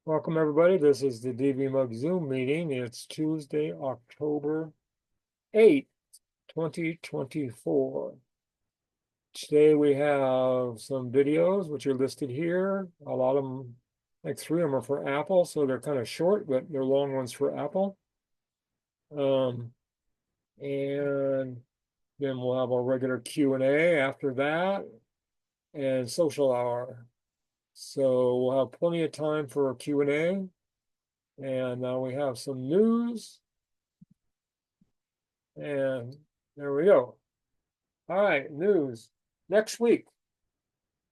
Welcome, everybody. This is the DVMUG Zoom meeting. It's Tuesday, October 8th, 2024. Today we have some videos which are listed here. A lot of them, like 3 of them are for Apple, so they're kind of short, but they're long ones for Apple. And then we'll have our regular Q&A after that and social hour. So we'll have plenty of time for a Q&A. And now we have some news. And there we go. All right, news. Next week,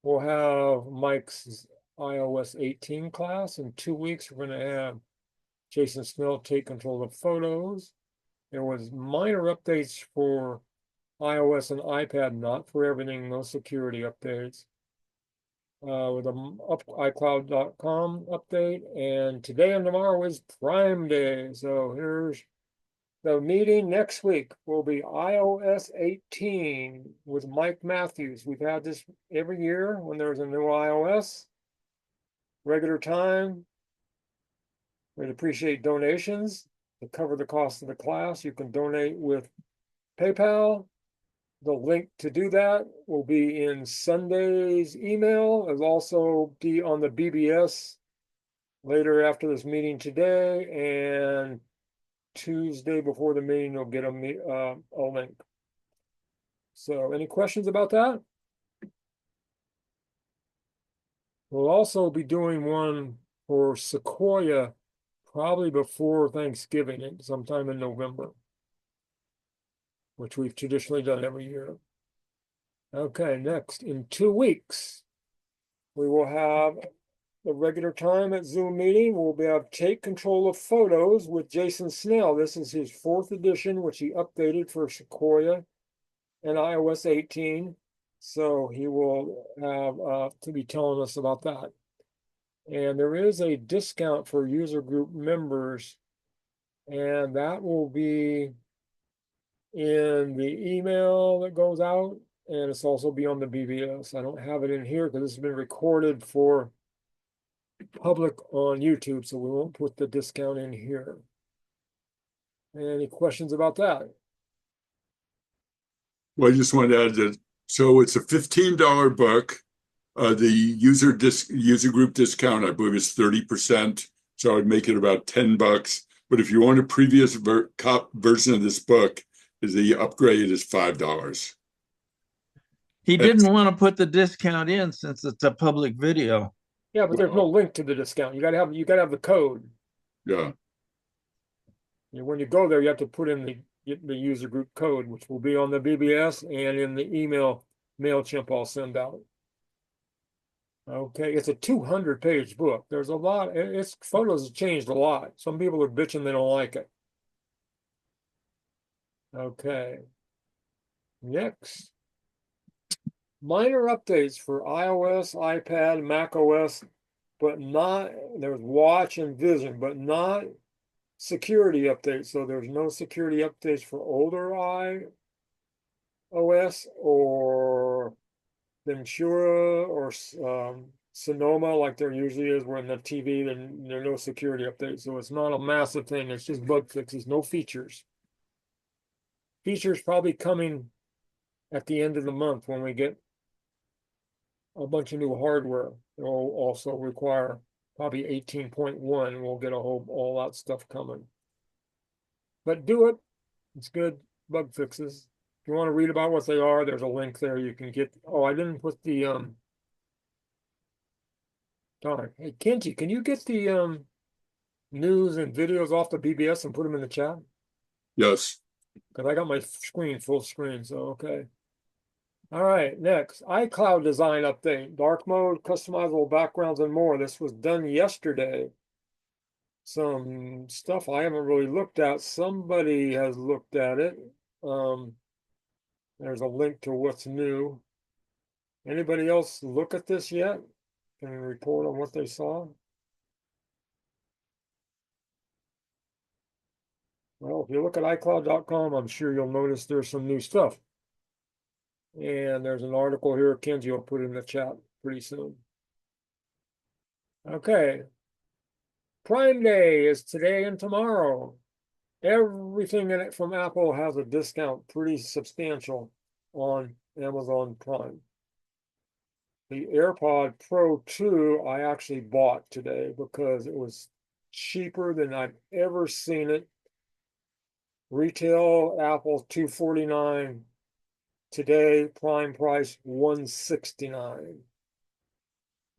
we'll have Mike's iOS 18 class. In 2 weeks, we're going to have Jason Snell take control of photos. There was minor updates for iOS and iPad, not for everything, no security updates. With an iCloud.com update. And today and tomorrow is Prime Day. So here's the meeting next week will be iOS 18 with Mike Matthews. We've had this every year when there's a new iOS. Regular time. We'd appreciate donations to cover the cost of the class. You can donate with PayPal. The link to do that will be in Sunday's email. It'll also be on the BBS later after this meeting today, and Tuesday before the meeting, you'll get a link. So any questions about that? We'll also be doing one for Sequoia probably before Thanksgiving, sometime in November, which we've traditionally done every year. Okay, next, in 2 weeks, we will have the regular time at Zoom meeting. We'll be able to take control of photos with Jason Snell. This is his 4th edition, which he updated for Sequoia and iOS 18. So he will have to be telling us about that. And there is a discount for user group members, and that will be in the email that goes out, and it's also be on the BBS. I don't have it in here because this has been recorded for public on YouTube, so we won't put the discount in here. Any questions about that? Well, I just wanted to add that. So it's a $15 book. The user group discount, I believe, is 30%. So I'd make it about $10. But if you want a previous version of this book, the upgrade is $5. He And, didn't want to put the discount in since it's a public video. Yeah, but there's no link to the discount. You gotta have the code. Yeah. And when you go there, you have to put in the user group code, which will be on the BBS and in the email MailChimp I'll send out. Okay, it's a 200-page book. There's a lot. Its photos have changed a lot. Some people are bitching they don't like it. Okay. Next. Minor updates for iOS, iPad, Mac OS, but not, there's Watch and Vision, but not security updates. So there's no security updates for older iOS or Ventura or Sonoma like there usually is where in the TV, then there are no security updates. So it's not a massive thing. It's just bug fixes, no features. Features probably coming at the end of the month when we get a bunch of new hardware. It will also require probably 18.1. We'll get all that stuff coming. But do it. It's good bug fixes. If you want to read about what they are, there's a link there. You can get. Oh, I didn't put the darn. Hey, Kenji, can you get the news and videos off the BBS and put them in the chat? Yes. Because I got my screen full screen. So okay. All right, next, iCloud design update, dark mode, customizable backgrounds, and more. This was done yesterday. Some stuff I haven't really looked at. Somebody has looked at it. There's a link to what's new. Anybody else look at this yet? Can report on what they saw? Well, if you look at iCloud.com, I'm sure you'll notice there's some new stuff. And there's an article here Kenji will put in the chat pretty soon. Okay. Prime Day is today and tomorrow. Everything in it from Apple has a discount, pretty substantial on Amazon Prime. The AirPod Pro 2 I actually bought today because it was cheaper than I've ever seen it. Retail Apple $249. Today, Prime price $169.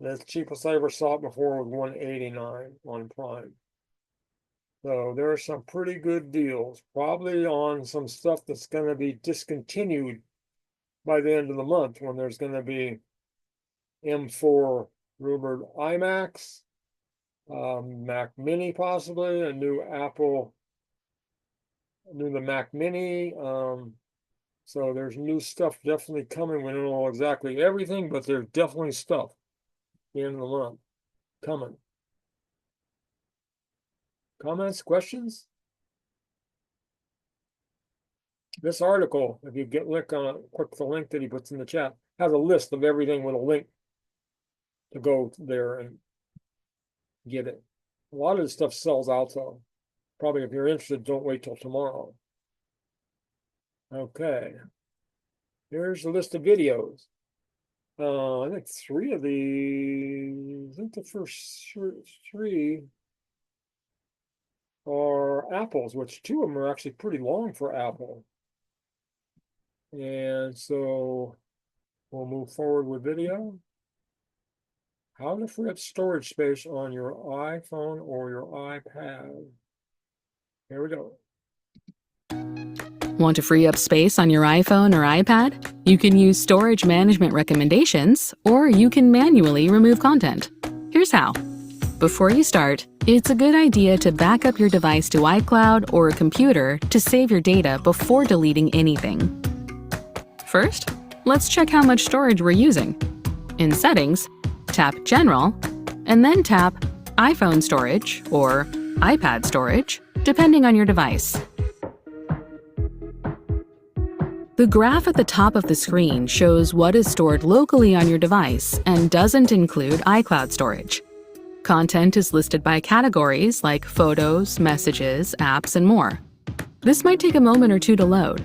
The cheapest I ever saw it before was $189 on Prime. So there are some pretty good deals, probably on some stuff that's going to be discontinued by the end of the month when there's going to be M4 rumored iMacs, Mac Mini possibly, a new the Mac Mini. So there's new stuff definitely coming. We don't know exactly everything, but there's definitely stuff at the end of the month coming. Comments, questions? This article, if you click the link that he puts in the chat, has a list of everything with a link to go there and get it. A lot of this stuff sells out, so probably if you're interested, don't wait till tomorrow. Okay. Here's the list of videos. I think the first three are Apple's, which two of them are actually pretty long for Apple. And so we'll move forward with video. How to free up storage space on your iPhone or your iPad. Here we go. Want to free up space on your iPhone or iPad? You can use storage management recommendations, or you can manually remove content. Here's how. Before you start, it's a good idea to back up your device to iCloud or a computer to save your data before deleting anything. First, let's check how much storage we're using. In Settings, tap General, and then tap iPhone Storage or iPad Storage, depending on your device. The graph at the top of the screen shows what is stored locally on your device and doesn't include iCloud storage. Content is listed by categories like photos, messages, apps, and more. This might take a moment or two to load.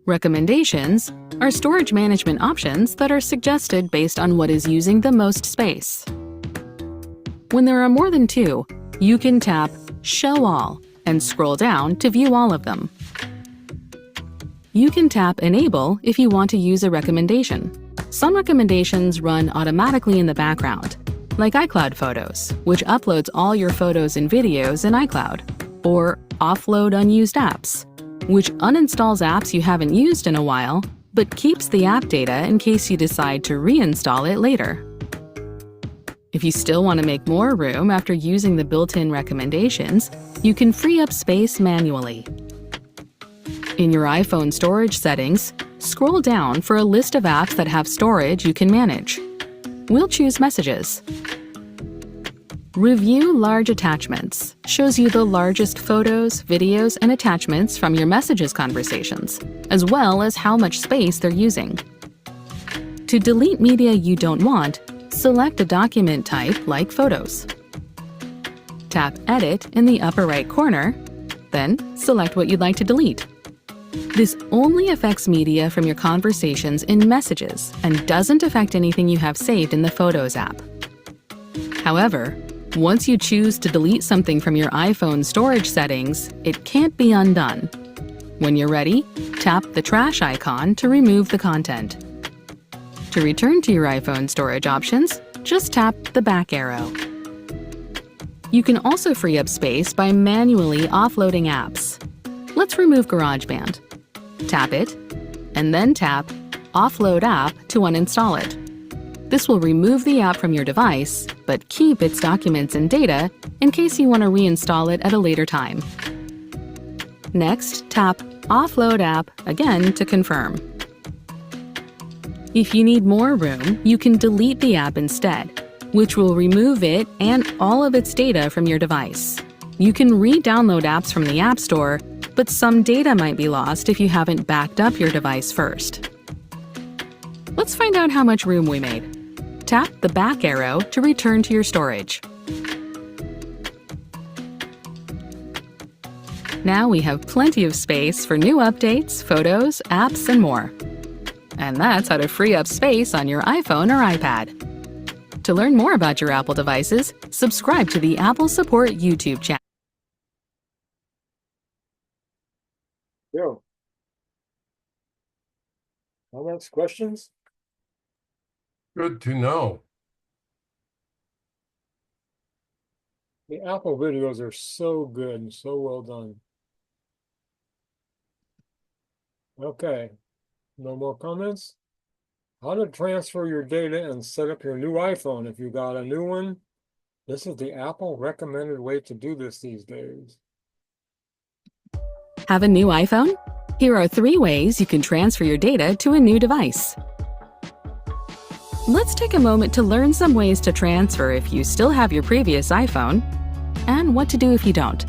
Recommendations are storage management options that are suggested based on what is using the most space. When there are more than two, you can tap Show All and scroll down to view all of them. You can tap Enable if you want to use a recommendation. Some recommendations run automatically in the background, like iCloud Photos, which uploads all your photos and videos in iCloud, or Offload Unused Apps, which uninstalls apps you haven't used in a while, but keeps the app data in case you decide to reinstall it later. If you still want to make more room after using the built-in recommendations, you can free up space manually. In your iPhone storage settings, scroll down for a list of apps that have storage you can manage. We'll choose Messages. Review Large Attachments shows you the largest photos, videos, and attachments from your Messages conversations, as well as how much space they're using. To delete media you don't want, select a document type like Photos. Tap Edit in the upper right corner, then select what you'd like to delete. This only affects media from your conversations in Messages and doesn't affect anything you have saved in the Photos app. However, once you choose to delete something from your iPhone storage settings, it can't be undone. When you're ready, tap the trash icon to remove the content. To return to your iPhone storage options, just tap the back arrow. You can also free up space by manually offloading apps. Let's remove GarageBand. Tap it, and then tap Offload App to uninstall it. This will remove the app from your device, but keep its documents and data in case you want to reinstall it at a later time. Next, tap Offload App again to confirm. If you need more room, you can delete the app instead, which will remove it and all of its data from your device. You can re-download apps from the App Store, but some data might be lost if you haven't backed up your device first. Let's find out how much room we made. Tap the back arrow to return to your storage. Now we have plenty of space for new updates, photos, apps, and more. And that's how to free up space on your iPhone or iPad. To learn more about your Apple devices, subscribe to the Apple Support YouTube channel. Yo. Comments, questions? Good to know. The Apple videos are so good and so well done. Okay, no more comments? How to transfer your data and set up your new iPhone if you got a new one. This is the Apple recommended way to do this these days. Have a new iPhone? Here are 3 ways you can transfer your data to a new device. Let's take a moment to learn some ways to transfer if you still have your previous iPhone, and what to do if you don't.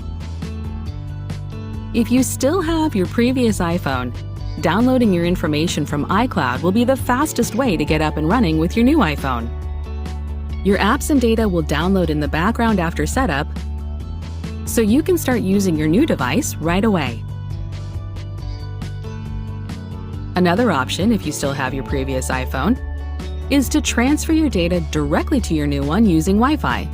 If you still have your previous iPhone, downloading your information from iCloud will be the fastest way to get up and running with your new iPhone. Your apps and data will download in the background after setup, so you can start using your new device right away. Another option, if you still have your previous iPhone, is to transfer your data directly to your new one using Wi-Fi.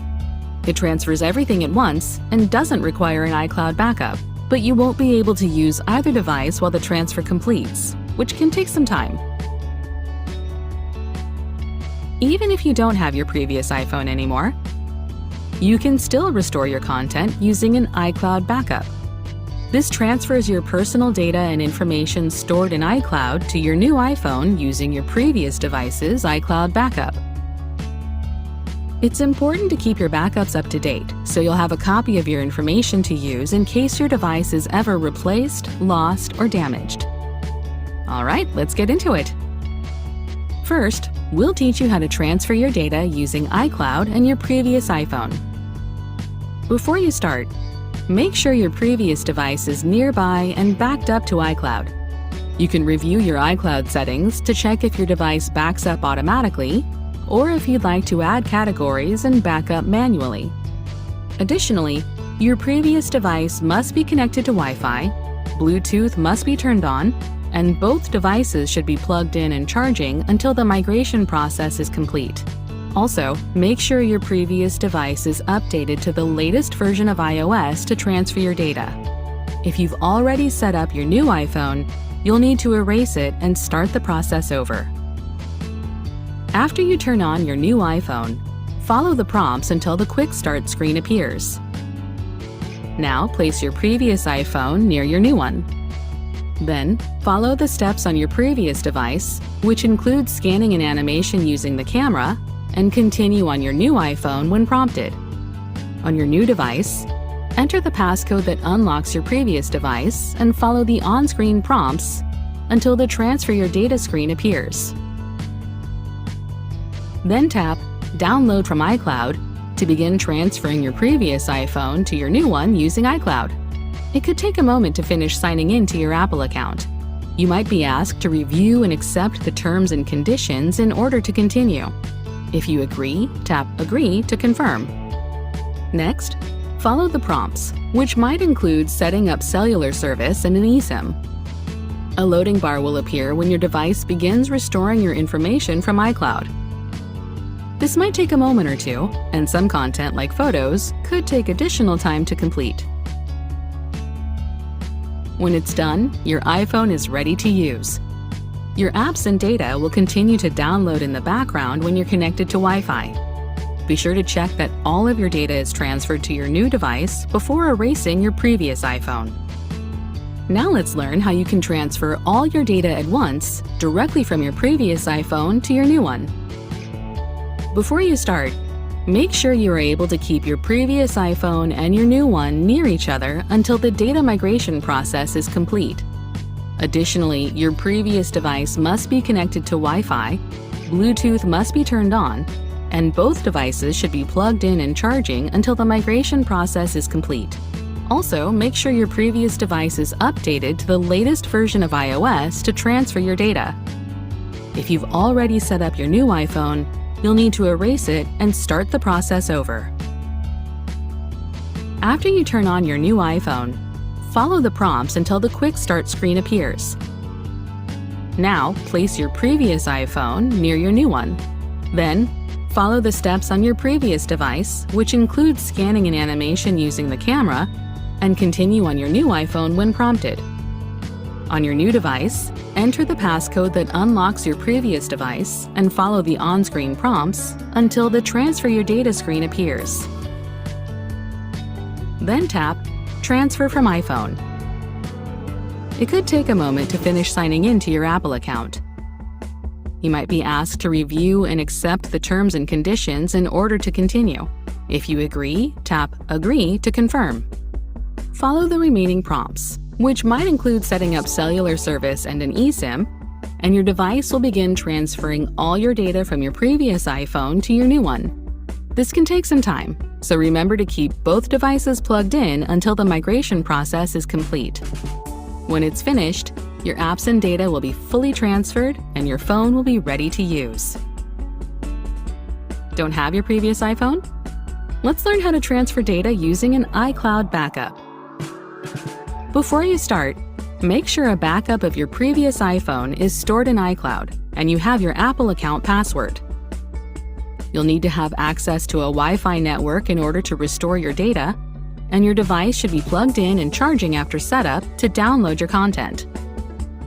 It transfers everything at once and doesn't require an iCloud backup, but you won't be able to use either device while the transfer completes, which can take some time. Even if you don't have your previous iPhone anymore, you can still restore your content using an iCloud backup. This transfers your personal data and information stored in iCloud to your new iPhone using your previous device's iCloud backup. It's important to keep your backups up to date, so you'll have a copy of your information to use in case your device is ever replaced, lost, or damaged. All right, let's get into it. First, we'll teach you how to transfer your data using iCloud and your previous iPhone. Before you start, make sure your previous device is nearby and backed up to iCloud. You can review your iCloud settings to check if your device backs up automatically, or if you'd like to add categories and back up manually. Additionally, your previous device must be connected to Wi-Fi, Bluetooth must be turned on, and both devices should be plugged in and charging until the migration process is complete. Also, make sure your previous device is updated to the latest version of iOS to transfer your data. If you've already set up your new iPhone, you'll need to erase it and start the process over. After you turn on your new iPhone, follow the prompts until the Quick Start screen appears. Now, place your previous iPhone near your new one. Then, follow the steps on your previous device, which includes scanning an animation using the camera, and continue on your new iPhone when prompted. On your new device, enter the passcode that unlocks your previous device and follow the on-screen prompts until the Transfer Your Data screen appears. Then tap Download from iCloud to begin transferring your previous iPhone to your new one using iCloud. It could take a moment to finish signing in to your Apple account. You might be asked to review and accept the terms and conditions in order to continue. If you agree, tap Agree to confirm. Next, follow the prompts, which might include setting up cellular service and an eSIM. A loading bar will appear when your device begins restoring your information from iCloud. This might take a moment or two, and some content like photos could take additional time to complete. When it's done, your iPhone is ready to use. Your apps and data will continue to download in the background when you're connected to Wi-Fi. Be sure to check that all of your data is transferred to your new device before erasing your previous iPhone. Now let's learn how you can transfer all your data at once directly from your previous iPhone to your new one. Before you start, make sure you are able to keep your previous iPhone and your new one near each other until the data migration process is complete. Additionally, your previous device must be connected to Wi-Fi, Bluetooth must be turned on, and both devices should be plugged in and charging until the migration process is complete. Also, make sure your previous device is updated to the latest version of iOS to transfer your data. If you've already set up your new iPhone, you'll need to erase it and start the process over. After you turn on your new iPhone, follow the prompts until the Quick Start screen appears. Now, place your previous iPhone near your new one. Then, follow the steps on your previous device, which includes scanning an animation using the camera, and continue on your new iPhone when prompted. On your new device, enter the passcode that unlocks your previous device and follow the on-screen prompts until the Transfer Your Data screen appears. Then tap Transfer from iPhone. It could take a moment to finish signing in to your Apple account. You might be asked to review and accept the terms and conditions in order to continue. If you agree, tap Agree to confirm. Follow the remaining prompts, which might include setting up cellular service and an eSIM, and your device will begin transferring all your data from your previous iPhone to your new one. This can take some time, so remember to keep both devices plugged in until the migration process is complete. When it's finished, your apps and data will be fully transferred and your phone will be ready to use. Don't have your previous iPhone? Let's learn how to transfer data using an iCloud backup. Before you start, make sure a backup of your previous iPhone is stored in iCloud and you have your Apple account password. You'll need to have access to a Wi-Fi network in order to restore your data, and your device should be plugged in and charging after setup to download your content.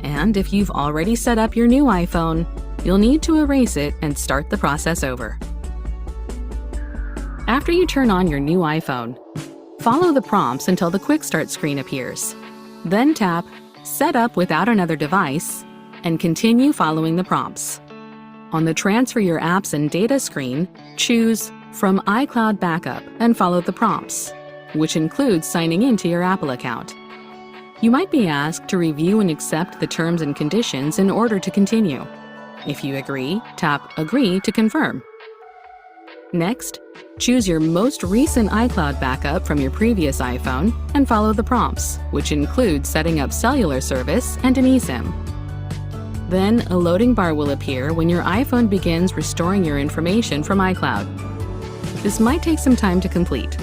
And if you've already set up your new iPhone, you'll need to erase it and start the process over. After you turn on your new iPhone, follow the prompts until the Quick Start screen appears. Then tap Set up without another device and continue following the prompts. On the Transfer Your Apps and Data screen, choose From iCloud Backup and follow the prompts, which includes signing into your Apple account. You might be asked to review and accept the terms and conditions in order to continue. If you agree, tap Agree to confirm. Next, choose your most recent iCloud backup from your previous iPhone and follow the prompts, which include setting up cellular service and an eSIM. Then, a loading bar will appear when your iPhone begins restoring your information from iCloud. This might take some time to complete.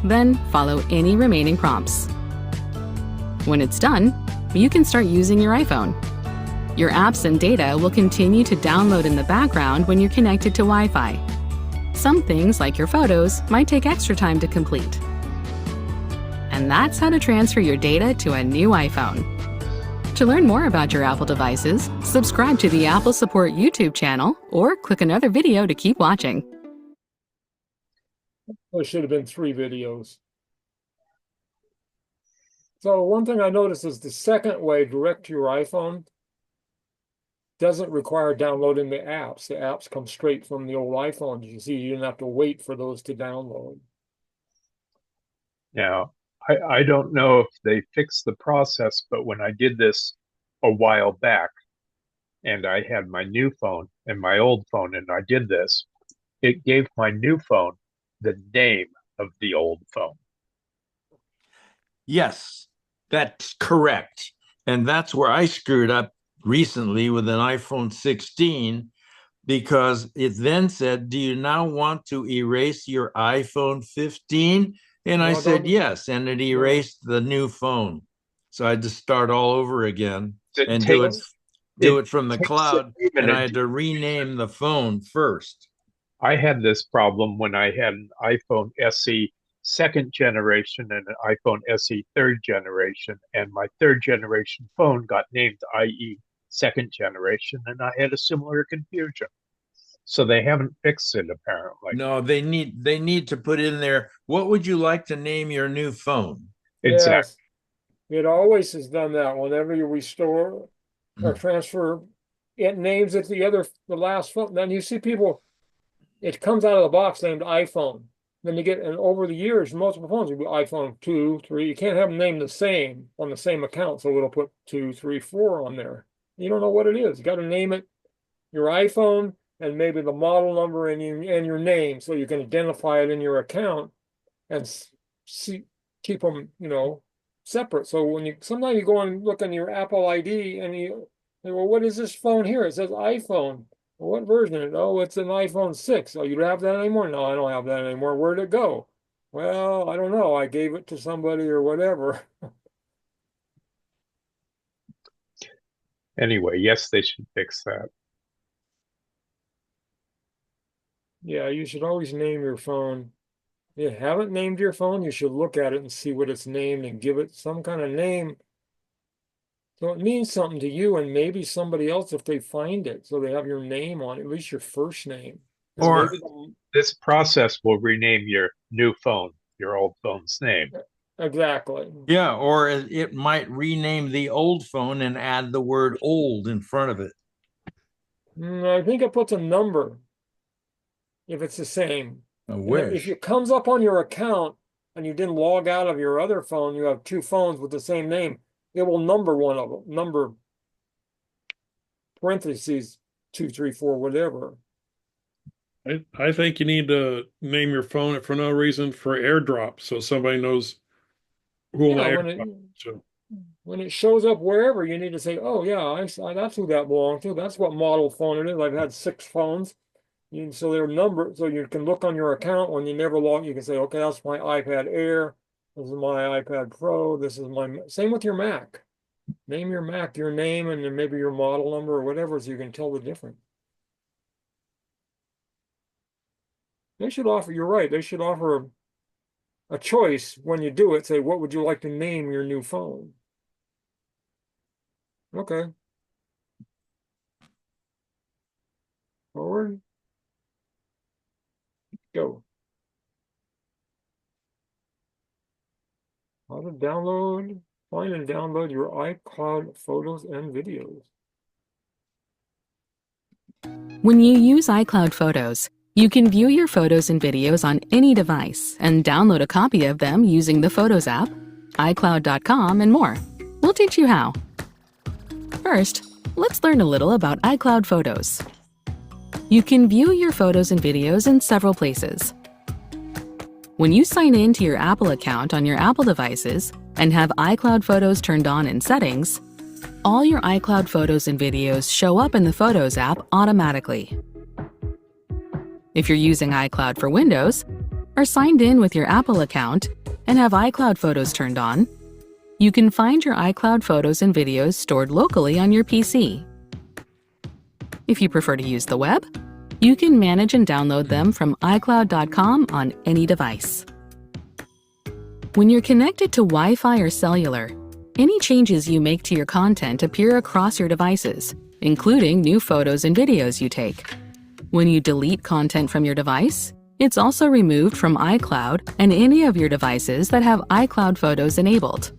Then, follow any remaining prompts. When it's done, you can start using your iPhone. Your apps and data will continue to download in the background when you're connected to Wi-Fi. Some things, like your photos, might take extra time to complete. And that's how to transfer your data to a new iPhone. To learn more about your Apple devices, subscribe to the Apple Support YouTube channel or click another video to keep watching. There should have been 3 videos. So one thing I noticed is the second way, direct to your iPhone, doesn't require downloading the apps. The apps come straight from the old iPhone. You see, you didn't have to wait for those to download. Now, I don't know if they fixed the process, but when I did this a while back, and I had my new phone and my old phone, and I did this, it gave my new phone the name of the old phone. Yes, that's correct. And that's where I screwed up recently with an iPhone 16, because it then said, do you now want to erase your iPhone 15? And I said yes, and it erased the new phone. So I had to start all over again and do it from the cloud, and I had to rename the phone first. I had this problem when I had an iPhone SE second generation and an iPhone SE third generation, and my third generation phone got named IE second generation, and I had a similar confusion. So they haven't fixed it, apparently. No, they need to put in there, what would you like to name your new phone? Exactly. Yes, it always has done that. Whenever you restore or transfer, it names it the last phone. Then you see people, it comes out of the box named iPhone. Then you get, and over the years, multiple phones will be iPhone 2, 3. You can't have them named the same on the same account, so it'll put 2, 3, 4 on there. You don't know what it is. You got to name it your iPhone and maybe the model number and your name, so you can identify it in your account and keep them, separate. So when sometimes you go and look on your Apple ID and you say, well, what is this phone here? It says iPhone. Well, what version is it? Oh, it's an iPhone 6. Oh, you have that anymore? No, I don't have that anymore. Where'd it go? Well, I don't know. I gave it to somebody or whatever. Anyway, yes, they should fix that. Yeah, you should always name your phone. If you haven't named your phone, you should look at it and see what it's named and give it some kind of name. So it means something to you and maybe somebody else if they find it. So they have your name on it, at least your first name. And Or maybe This process will rename your new phone, your old phone's name. exactly. yeah, or it might rename the old phone and add the word old in front of it. I think it puts a number if it's the same. I And if wish. it comes up on your account and you didn't log out of your other phone, you have two phones with the same name, it will number one of them, number parentheses 2, 3, 4, whatever. I think you need to name your phone for no reason for AirDrop, so somebody knows who am I Yeah, AirDrop to. when it shows up wherever, you need to say, "Oh yeah, that's who that belongs to. That's what model phone it is." I've had 6 phones, so they're numbered, so you can look on your account when you never log. You can say, "Okay, that's my iPad Air. This is my iPad Pro. This is my." Same with your Mac. Name your Mac your name and then maybe your model number or whatever, so you can tell the difference. They should offer. You're right. They should offer a choice when you do it. Say, "What would you like to name your new phone?" Okay. Forward. Go. How to find and download your iCloud photos and videos. When you use iCloud Photos, you can view your photos and videos on any device and download a copy of them using the Photos app, iCloud.com, and more. We'll teach you how. First, let's learn a little about iCloud Photos. You can view your photos and videos in several places. When you sign in to your Apple account on your Apple devices and have iCloud Photos turned on in Settings, all your iCloud photos and videos show up in the Photos app automatically. If you're using iCloud for Windows, or signed in with your Apple account and have iCloud Photos turned on, you can find your iCloud photos and videos stored locally on your PC. If you prefer to use the web, you can manage and download them from iCloud.com on any device. When you're connected to Wi-Fi or cellular, any changes you make to your content appear across your devices, including new photos and videos you take. When you delete content from your device, it's also removed from iCloud and any of your devices that have iCloud Photos enabled.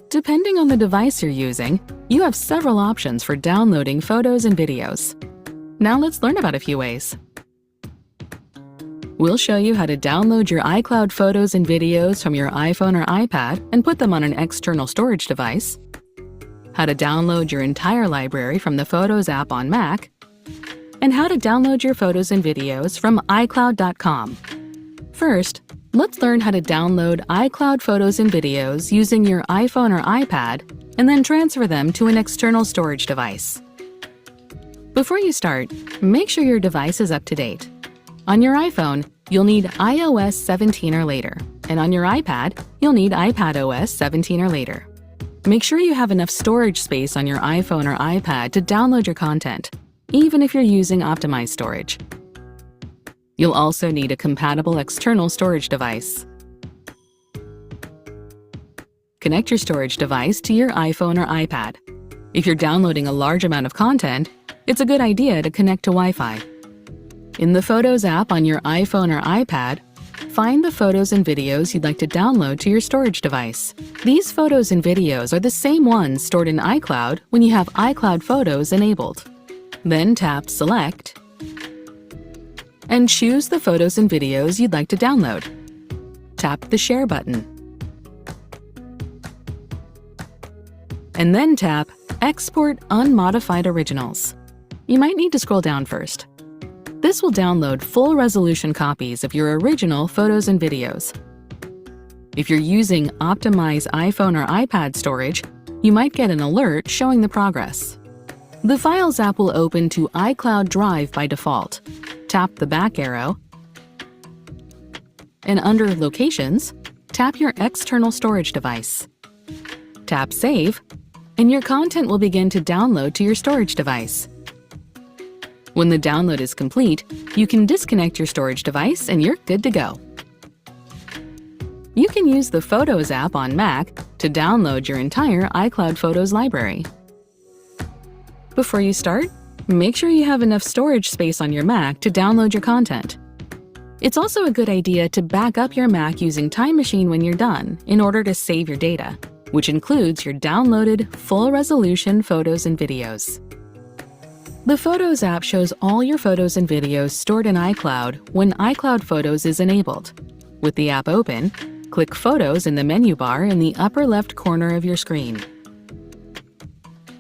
Depending on the device you're using, you have several options for downloading photos and videos. Now let's learn about a few ways. We'll show you how to download your iCloud photos and videos from your iPhone or iPad and put them on an external storage device, how to download your entire library from the Photos app on Mac, and how to download your photos and videos from iCloud.com. First, let's learn how to download iCloud photos and videos using your iPhone or iPad and then transfer them to an external storage device. Before you start, make sure your device is up to date. On your iPhone, you'll need iOS 17 or later, and on your iPad, you'll need iPadOS 17 or later. Make sure you have enough storage space on your iPhone or iPad to download your content, even if you're using optimized storage. You'll also need a compatible external storage device. Connect your storage device to your iPhone or iPad. If you're downloading a large amount of content, it's a good idea to connect to Wi-Fi. In the Photos app on your iPhone or iPad, find the photos and videos you'd like to download to your storage device. These photos and videos are the same ones stored in iCloud when you have iCloud Photos enabled. Then tap Select and choose the photos and videos you'd like to download. Tap the Share button. And then tap Export Unmodified Originals. You might need to scroll down first. This will download full resolution copies of your original photos and videos. If you're using optimized iPhone or iPad storage, you might get an alert showing the progress. The Files app will open to iCloud Drive by default. Tap the back arrow, and under Locations, tap your external storage device. Tap Save, and your content will begin to download to your storage device. When the download is complete, you can disconnect your storage device and you're good to go. You can use the Photos app on Mac to download your entire iCloud Photos library. Before you start, make sure you have enough storage space on your Mac to download your content. It's also a good idea to back up your Mac using Time Machine when you're done in order to save your data, which includes your downloaded full-resolution photos and videos. The Photos app shows all your photos and videos stored in iCloud when iCloud Photos is enabled. With the app open, click Photos in the menu bar in the upper left corner of your screen.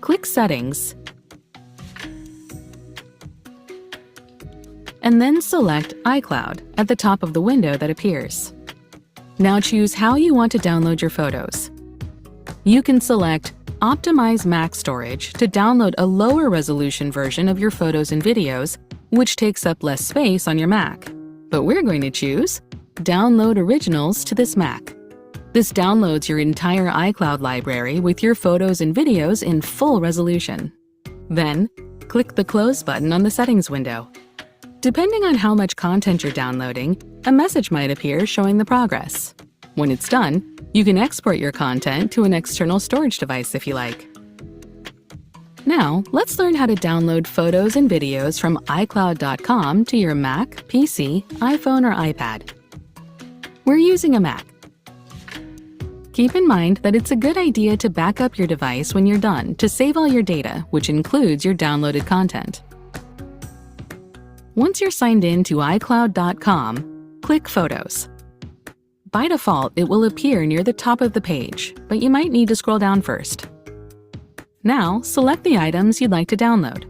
Click Settings, and then select iCloud at the top of the window that appears. Now choose how you want to download your photos. You can select Optimize Mac Storage to download a lower resolution version of your photos and videos, which takes up less space on your Mac. But we're going to choose Download Originals to this Mac. This downloads your entire iCloud library with your photos and videos in full resolution. Then, click the Close button on the settings window. Depending on how much content you're downloading, a message might appear showing the progress. When it's done, you can export your content to an external storage device if you like. Now, let's learn how to download photos and videos from iCloud.com to your Mac, PC, iPhone, or iPad. We're using a Mac. Keep in mind that it's a good idea to back up your device when you're done to save all your data, which includes your downloaded content. Once you're signed in to iCloud.com, click Photos. By default, it will appear near the top of the page, but you might need to scroll down first. Now, select the items you'd like to download.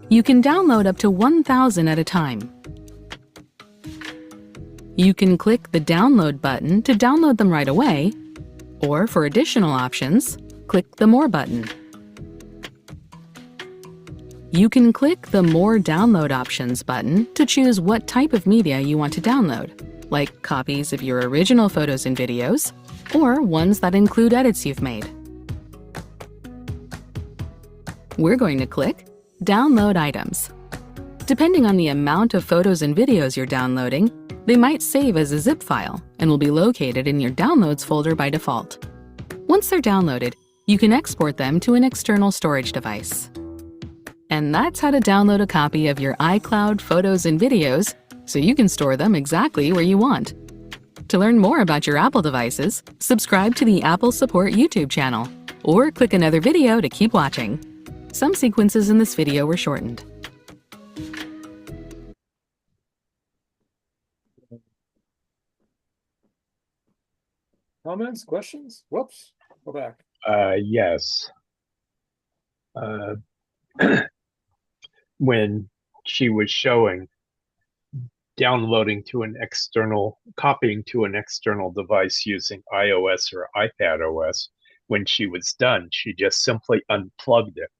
You can download up to 1,000 at a time. You can click the Download button to download them right away, or for additional options, click the More button. You can click the More Download Options button to choose what type of media you want to download, like copies of your original photos and videos, or ones that include edits you've made. We're going to click Download Items. Depending on the amount of photos and videos you're downloading, they might save as a zip file and will be located in your Downloads folder by default. Once they're downloaded, you can export them to an external storage device. And that's how to download a copy of your iCloud photos and videos so you can store them exactly where you want. To learn more about your Apple devices, subscribe to the Apple Support YouTube channel, or click another video to keep watching. Some sequences in this video were shortened. Comments, questions? Whoops, go back. Yes. When she was showing downloading to an external, copying to an external device using iOS or iPad OS, when she was done, she just simply unplugged it.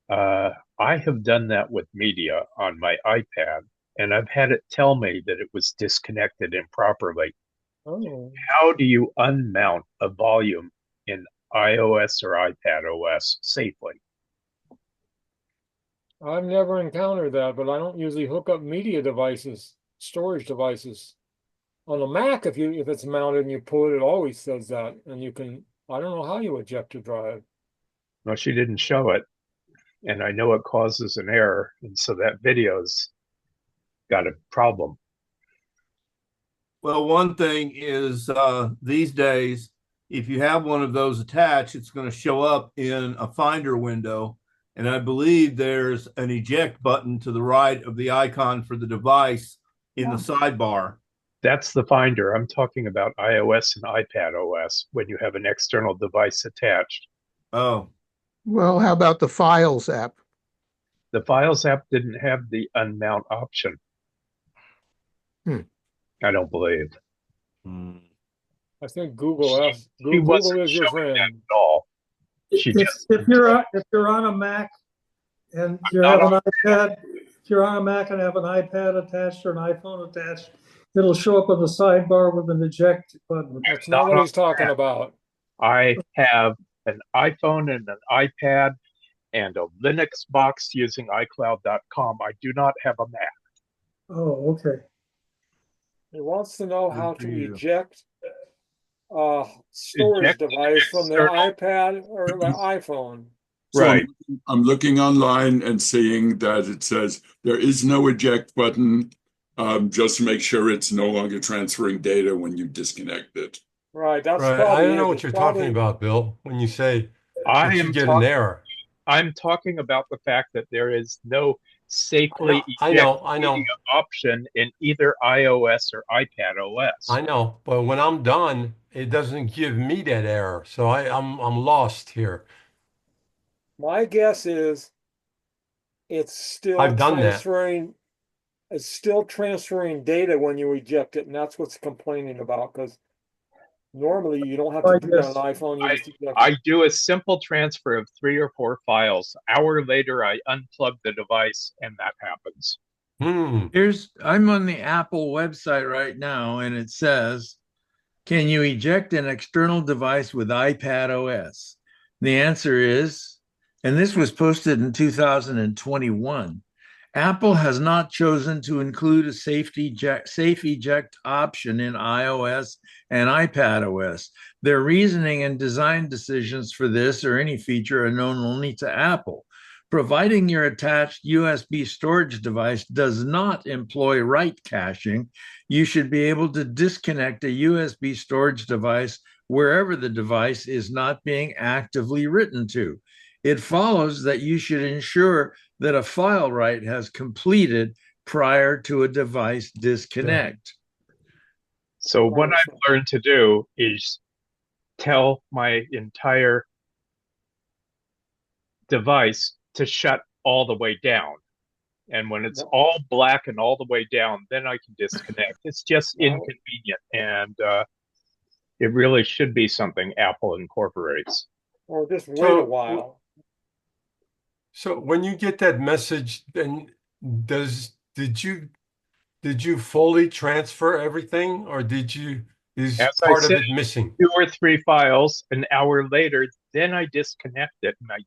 I have done that with media on my iPad, and I've had it tell me that it was disconnected improperly. Oh, How do you unmount a volume in iOS or iPad OS safely? I've never encountered that, but I don't usually hook up media devices, storage devices. On a Mac, if it's mounted and you pull it, it always says that, and you can. I don't know how you eject a drive. Well, she didn't show it, and I know it causes an error, and so that video's got a problem. Well, one thing is these days, if you have one of those attached, it's going to show up in a Finder window. And I believe there's an eject button to the right of the icon for the device in the sidebar. That's the Finder. I'm talking about iOS and iPad OS when you have an external device attached. Oh. Well, how about the Files app? The Files app didn't have the unmount option. I don't believe. I think Google is your friend. At all. If you're on a Mac and you have an iPad, if you're on a Mac and have an iPad attached or an iPhone attached, it'll show up on the sidebar with an eject button. That's not what he's talking about. I have an iPhone and an iPad and a Linux box using iCloud.com. I do not have a Mac. Oh, okay. He wants to know how Good for to you. eject a storage Eject device from the external- iPad or the iPhone. So Right. I'm looking online and seeing that it says there is no eject button. Just to make sure it's no longer transferring data when you disconnect it. Right, that's Right. probably I don't know it. what It's you're probably- talking about, Bill, when you say I that you am get an talking. error. I'm talking about the fact that there is no safely I eject know. media option in either iOS or iPad OS. I know, but when I'm done, it doesn't give me that error. So I'm lost here. My guess is it's still I've done that. transferring. It's still transferring data when you eject it, and that's what's complaining about. Because normally you don't have to I do that guess- on an iPhone. You just eject I it. do a simple transfer of 3 or 4 files. Hour later, I unplug the device, and that happens. I'm on the Apple website right now, and it says, can you eject an external device with iPad OS? The answer is, and this was posted in 2021, Apple has not chosen to include a safe eject option in iOS and iPad OS. Their reasoning and design decisions for this or any feature are known only to Apple. Providing your attached USB storage device does not employ write caching. You should be able to disconnect a USB storage device wherever the device is not being actively written to. It follows that you should ensure that a file write has completed prior to a device disconnect. So what I've learned to do is tell my entire device to shut all the way down. And when it's all black and all the way down, then I can disconnect. It's just inconvenient, and it really should be something Apple incorporates. Or just wait So- a while. So when you get that message, then did you fully transfer everything, or is As I part of said, it missing? 2 or 3 files. An hour later, then I disconnect it and I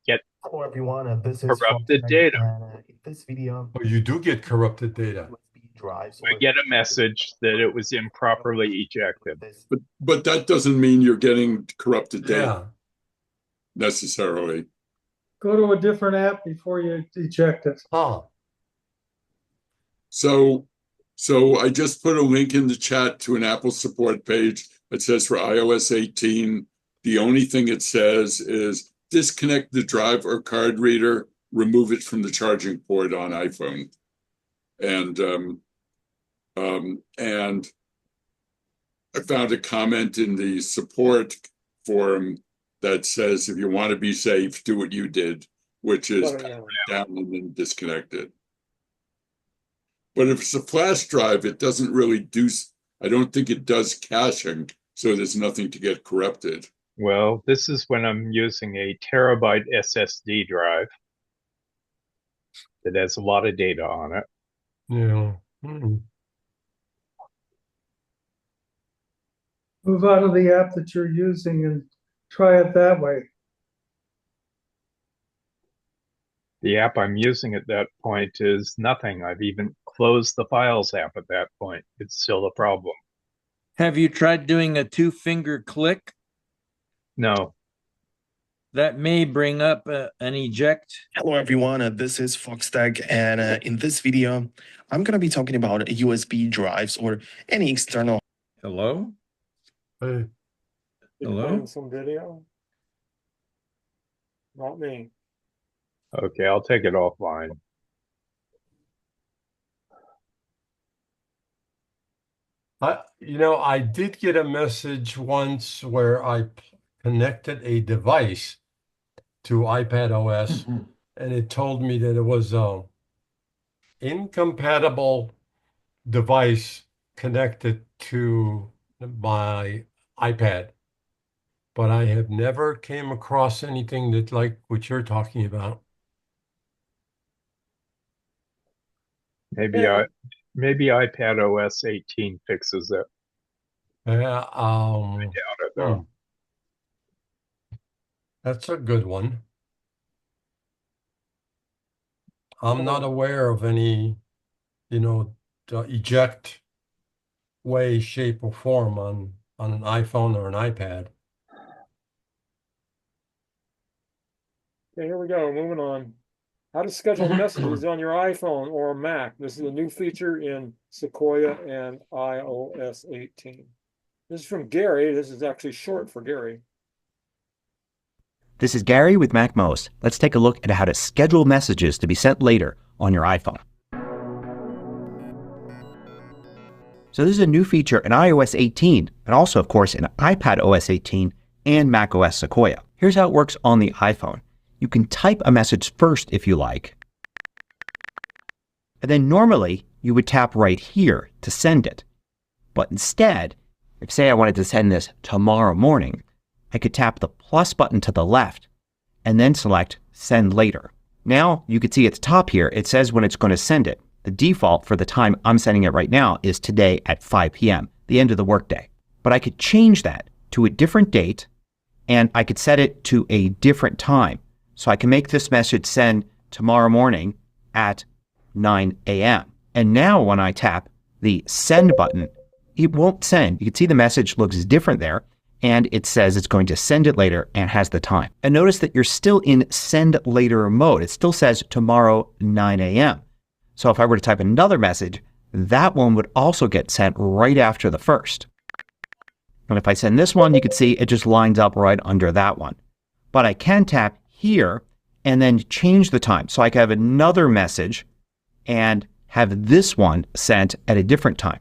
get Hello everyone, this is corrupted Fox, data. and in this video, Oh, you do get corrupted data. USB drives. I get a message that it was improperly ejected. But that doesn't mean you're getting corrupted data Yeah. necessarily. Go to a different app before you eject it. Oh, So I just put a link in the chat to an Apple support page that says for iOS 18, the only thing it says is disconnect the drive or card reader, remove it from the charging port on iPhone. And I found a comment in the support forum that says, if you want to be safe, do what you did, which is power it down and then disconnect it. But if it's a flash drive, it doesn't really do, I don't think it does caching, so there's nothing to get corrupted. Well, this is when I'm using a terabyte SSD drive that has a lot of data on it. yeah. Move out of the app that you're using and try it that way. The app I'm using at that point is nothing. I've even closed the Files app at that point. It's still a problem. Have you tried doing a 2-finger click? No. That may bring up an eject. Hello everyone, this is Foxtech, and in this video, I'm going to be talking about USB drives or any external. Hello? Hey. Hello? Playing some video? Not me. Okay, I'll take it offline. I did get a message once where I connected a device to iPad OS, and it told me that it was a incompatible device connected to my iPad. But I have never came across anything that like what you're talking about. Maybe iPad OS 18 fixes it. Yeah, I doubt it though. That's a good one. I'm not aware of any, eject way, shape, or form on an iPhone or an iPad. Okay, here we go. Moving on. How to schedule messages on your iPhone or Mac. This is a new feature in Sequoia and iOS 18. This is from Gary. This is actually short for Gary. This is Gary with MacMost. Let's take a look at how to schedule messages to be sent later on your iPhone. So this is a new feature in iOS 18, and also, of course, in iPad OS 18 and macOS Sequoia. Here's how it works on the iPhone. You can type a message first if you like, and then normally you would tap right here to send it. But instead, if say I wanted to send this tomorrow morning, I could tap the plus button to the left and then select Send Later. Now you can see at the top here, it says when it's going to send it. The default for the time I'm sending it right now is today at 5 p.m., the end of the workday. But I could change that to a different date, and I could set it to a different time. So I can make this message send tomorrow morning at 9 a.m. And now when I tap the Send button, it won't send. You can see the message looks different there, and it says it's going to send it later and has the time. And notice that you're still in Send Later mode. It still says tomorrow 9 a.m. So if I were to type another message, that one would also get sent right after the first. And if I send this one, you can see it just lines up right under that one. But I can tap here and then change the time. So I can have another message and have this one sent at a different time.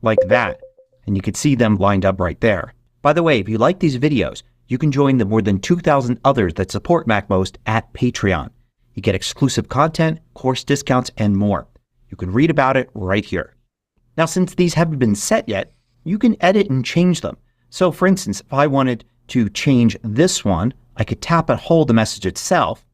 Like that. And you can see them lined up right there. By the way, if you like these videos, you can join the more than 2,000 others that support MacMost at Patreon. You get exclusive content, course discounts, and more. You can read about it right here. Now, since these haven't been set yet, you can edit and change them. So for instance, if I wanted to change this one, I could tap and hold the message itself,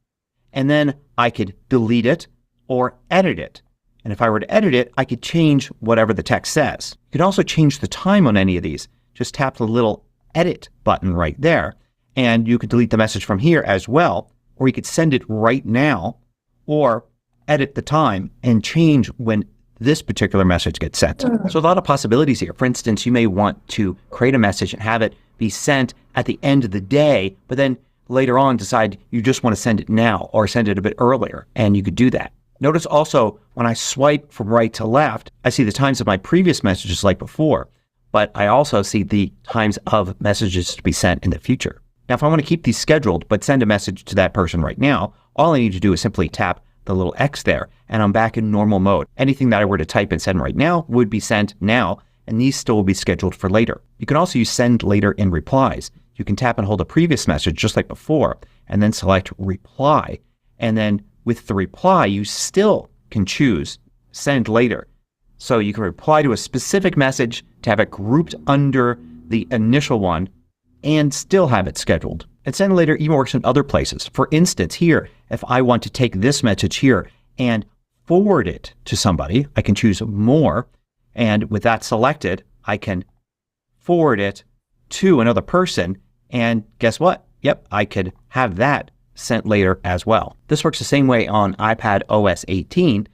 and then I could delete it or edit it. And if I were to edit it, I could change whatever the text says. You can also change the time on any of these. Just tap the little edit button right there, and you could delete the message from here as well, or you could send it right now, or edit the time and change when this particular message gets sent. So a lot of possibilities here. For instance, you may want to create a message and have it be sent at the end of the day, but then later on decide you just want to send it now or send it a bit earlier, and you could do that. Notice also when I swipe from right to left, I see the times of my previous messages like before, but I also see the times of messages to be sent in the future. Now, if I want to keep these scheduled but send a message to that person right now, all I need to do is simply tap the little X there, and I'm back in normal mode. Anything that I were to type and send right now would be sent now, and these still will be scheduled for later. You can also use Send Later in Replies. You can tap and hold a previous message just like before, and then select Reply. And then with the reply, you still can choose Send Later. So you can reply to a specific message to have it grouped under the initial one and still have it scheduled. And Send Later even works in other places. For instance, here, if I want to take this message here and forward it to somebody, I can choose More, and with that selected, I can forward it to another person, and guess what? Yep, I could have that sent later as well. This works the same way on iPad OS 18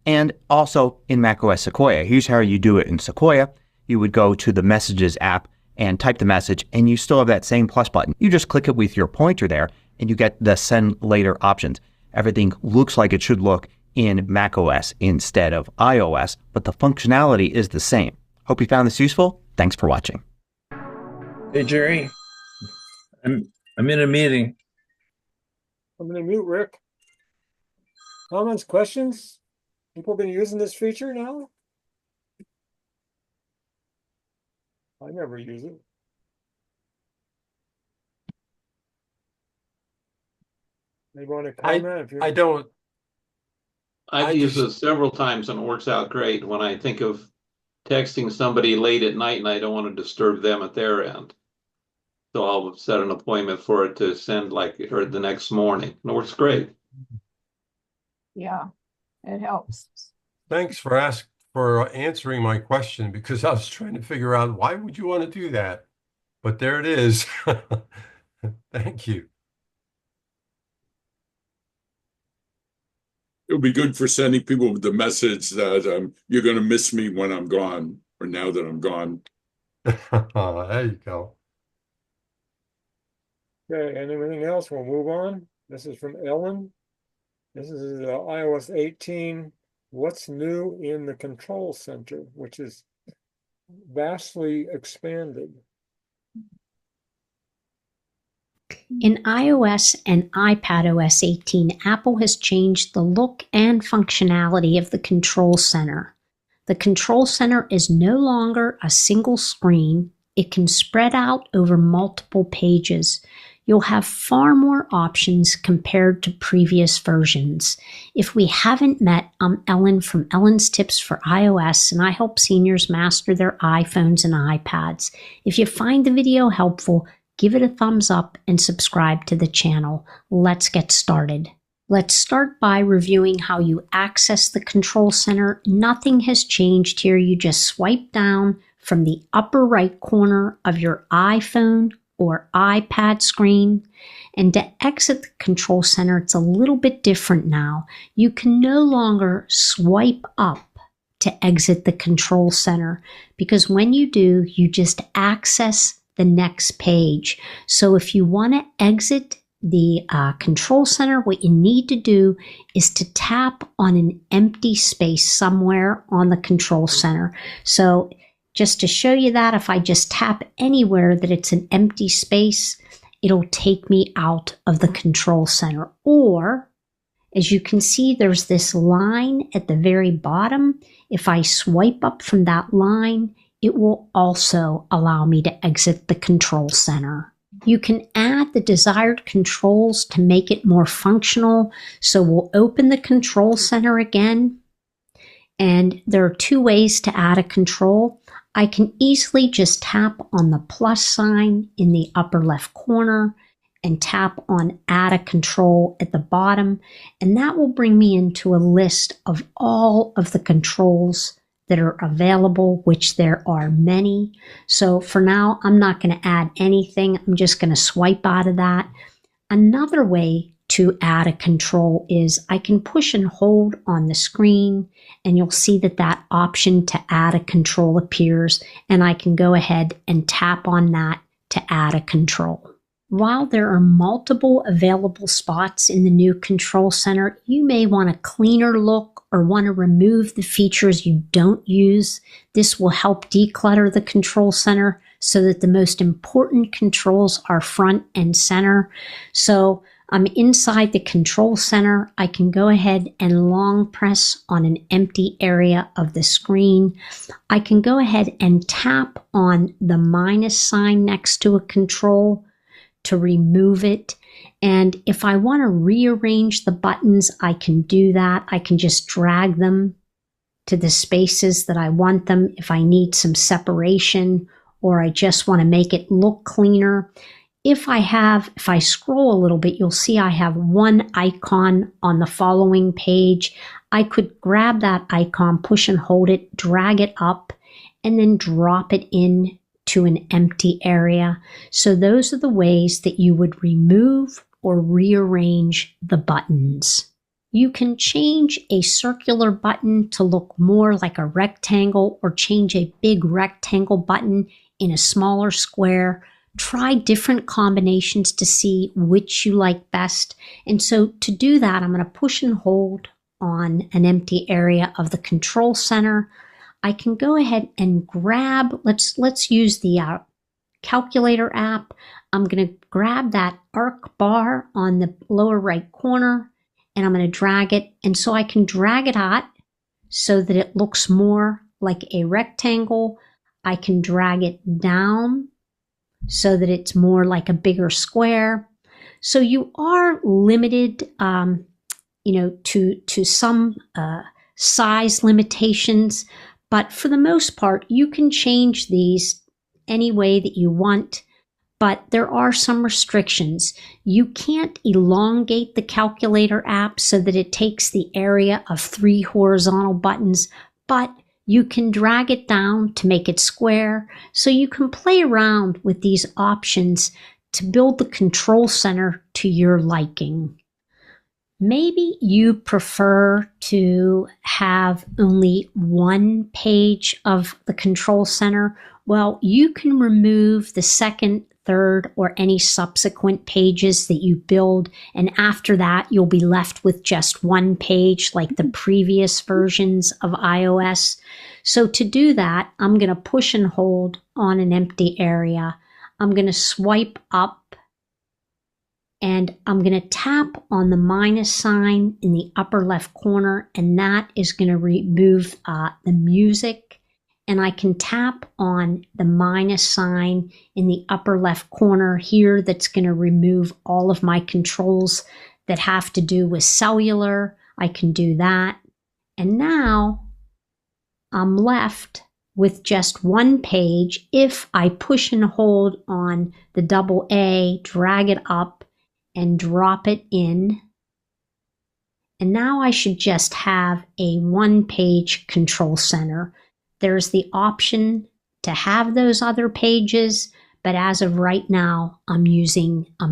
and also in macOS Sequoia. Here's how you do it in Sequoia. You would go to the Messages app and type the message, and you still have that same plus button. You just click it with your pointer there, and you get the Send Later options. Everything looks like it should look in macOS instead of iOS, but the functionality is the same. Hope you found this useful. Thanks for watching. Hey, Jerry. I'm in a meeting. I'm going to mute Rick. Comments, questions? People been using this feature now? I never use it. They want to comment if you're... I don't. I've used it several times and it works out great when I think of texting somebody late at night and I don't want to disturb them at their end. So I'll set an appointment for it to send or the next morning. And it works great. Yeah, it helps. Thanks for answering my question, because I was trying to figure out why would you want to do that? But there it is. Thank you. It'll be good for sending people the message that you're going to miss me when I'm gone, or now that I'm gone. There you go. Okay, anything else? We'll move on. This is from Ellen. This is iOS 18. What's new in the control center, which is vastly expanded? In iOS and iPadOS 18, Apple has changed the look and functionality of the Control Center. The Control Center is no longer a single screen. It can spread out over multiple pages. You'll have far more options compared to previous versions. If we haven't met, I'm Ellen from Ellen's Tips for iOS, and I help seniors master their iPhones and iPads. If you find the video helpful, give it a thumbs up and subscribe to the channel. Let's get started. Let's start by reviewing how you access the Control Center. Nothing has changed here. You just swipe down from the upper right corner of your iPhone or iPad screen. And to exit the Control Center, it's a little bit different now. You can no longer swipe up to exit the Control Center, because when you do, you just access the next page. So if you want to exit the Control Center, what you need to do is to tap on an empty space somewhere on the Control Center. So just to show you that, if I just tap anywhere that it's an empty space, it'll take me out of the Control Center. Or, as you can see, there's this line at the very bottom. If I swipe up from that line, it will also allow me to exit the Control Center. You can add the desired controls to make it more functional. So we'll open the Control Center again. And there are two ways to add a control. I can easily just tap on the plus sign in the upper left corner and tap on Add a Control at the bottom, and that will bring me into a list of all of the controls that are available, which there are many. So for now, I'm not going to add anything. I'm just going to swipe out of that. Another way to add a control is I can push and hold on the screen, and you'll see that that option to add a control appears, and I can go ahead and tap on that to add a control. While there are multiple available spots in the new Control Center, you may want a cleaner look or want to remove the features you don't use. This will help declutter the Control Center so that the most important controls are front and center. So I'm inside the Control Center. I can go ahead and long press on an empty area of the screen. I can go ahead and tap on the minus sign next to a control to remove it. And if I want to rearrange the buttons, I can do that. I can just drag them to the spaces that I want them if I need some separation, or I just want to make it look cleaner. If I scroll a little bit, you'll see I have one icon on the following page. I could grab that icon, push and hold it, drag it up, and then drop it in to an empty area. So those are the ways that you would remove or rearrange the buttons. You can change a circular button to look more like a rectangle, or change a big rectangle button in a smaller square. Try different combinations to see which you like best. And so to do that, I'm going to push and hold on an empty area of the Control Center. I can go ahead and grab, let's use the calculator app. I'm going to grab that arc bar on the lower right corner, and I'm going to drag it. And so I can drag it out so that it looks more like a rectangle. I can drag it down so that it's more like a bigger square. So you are limited, to some size limitations, but for the most part, you can change these any way that you want. But there are some restrictions. You can't elongate the calculator app so that it takes the area of 3 horizontal buttons, but you can drag it down to make it square. So you can play around with these options to build the control center to your liking. Maybe you prefer to have only one page of the control center. Well, you can remove the second, third, or any subsequent pages that you build, and after that, you'll be left with just one page like the previous versions of iOS. So to do that, I'm going to push and hold on an empty area. I'm going to swipe up and I'm going to tap on the minus sign in the upper left corner, and that is going to remove the music. And I can tap on the minus sign in the upper left corner here. That's going to remove all of my controls that have to do with cellular. I can do that. And now I'm left with just one page. If I push and hold on the double A, drag it up, and drop it in. And now I should just have a one-page control center. There's the option to have those other pages, but as of right now, I'm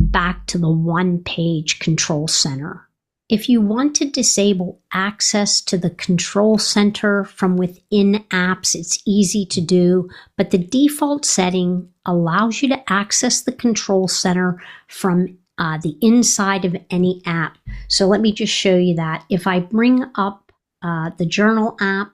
back to the one-page control center. If you want to disable access to the control center from within apps, it's easy to do, but the default setting allows you to access the control center from the inside of any app. So let me just show you that. If I bring up the journal app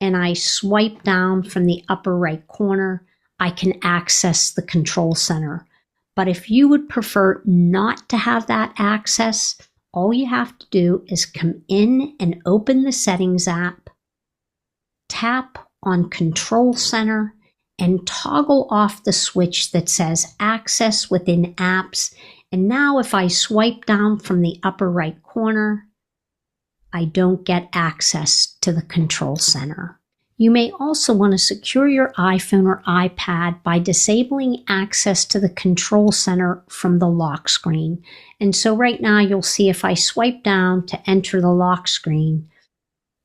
and I swipe down from the upper right corner, I can access the control center. But if you would prefer not to have that access, all you have to do is come in and open the settings app, tap on control center, and toggle off the switch that says access within apps. And now if I swipe down from the upper right corner, I don't get access to the control center. You may also want to secure your iPhone or iPad by disabling access to the control center from the lock screen. And so right now you'll see if I swipe down to enter the lock screen,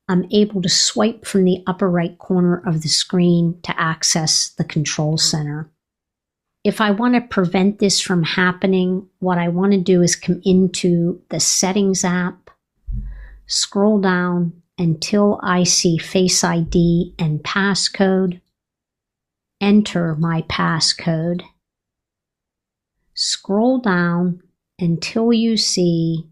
I'm able to swipe from the upper right corner of the screen to access the control center. If I want to prevent this from happening, what I want to do is come into the Settings app, scroll down until I see Face ID and passcode, enter my passcode, scroll down until you see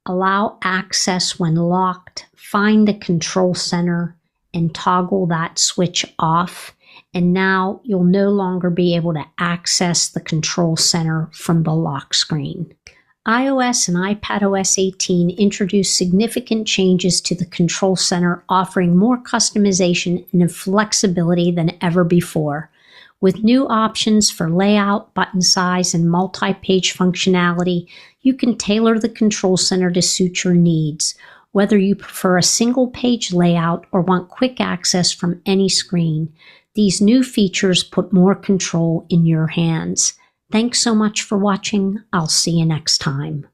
Allow access when locked, find the control center, and toggle that switch off. And now you'll no longer be able to access the control center from the lock screen. iOS and iPadOS 18 introduced significant changes to the control center, offering more customization and flexibility than ever before. With new options for layout, button size, and multi-page functionality, you can tailor the control center to suit your needs. Whether you prefer a single-page layout or want quick access from any screen, these new features put more control in your hands. Thanks so much for watching. I'll see you next time.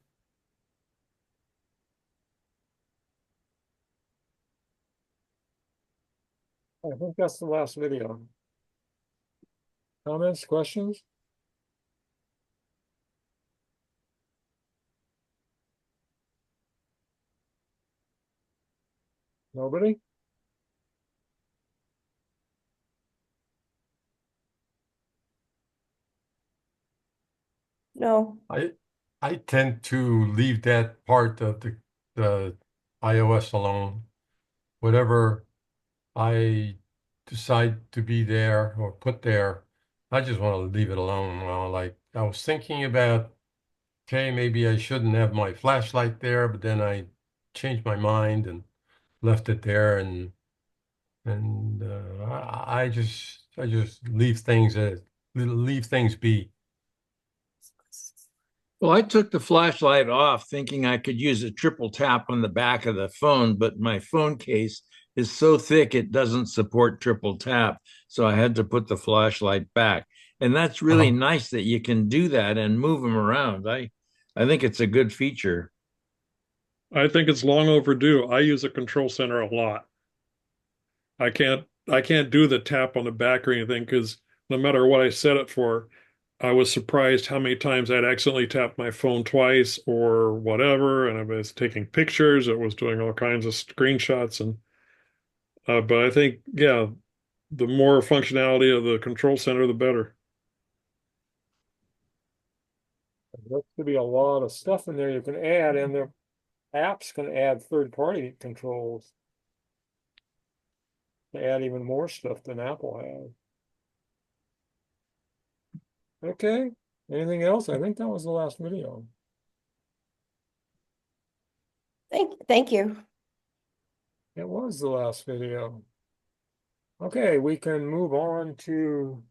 I think that's the last video. Comments, questions? Nobody? No. I tend to leave that part of the iOS alone. Whatever I decide to be there or put there, I just want to leave it alone. Well, like I was thinking about, okay, maybe I shouldn't have my flashlight there, but then I changed my mind and left it there, and I just leave things be. Well, I took the flashlight off thinking I could use a triple tap on the back of the phone, but my phone case is so thick it doesn't support triple tap. So I had to put the flashlight back. And that's really nice that you can do that and move them around. I think it's a good feature. I think it's long overdue. I use a control center a lot. I can't do the tap on the back or anything because no matter what I set it for, I was surprised how many times I'd accidentally tapped my phone twice or whatever, and I was taking pictures. It was doing all kinds of screenshots, and but I think, yeah, the more functionality of the control center, the better. There could be a lot of stuff in there you can add, and the apps can add third-party controls to add even more stuff than Apple has. Okay, anything else? I think that was the last video. Thank you. It was the last video. Okay, we can move on to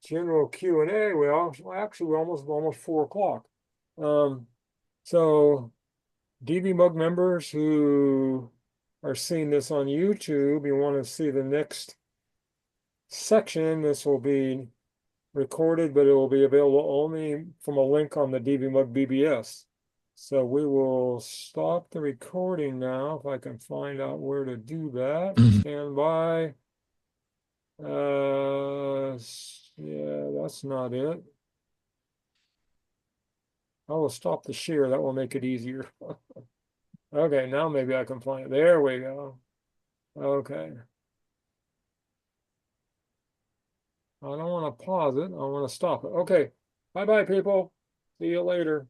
general Q&A. Well, actually, we're almost 4 o'clock. So DVMUG members who are seeing this on YouTube, you want to see the next section. This will be recorded, but it will be available only from a link on the DVMUG BBS. So we will stop the recording now, if I can find out where to do that. Stand by. Yeah, that's not it. I will stop the share. That will make it easier. Okay, now maybe I can find it. There we go. Okay. I don't want to pause it. I want to stop it. Okay. Bye-bye, people. See you later.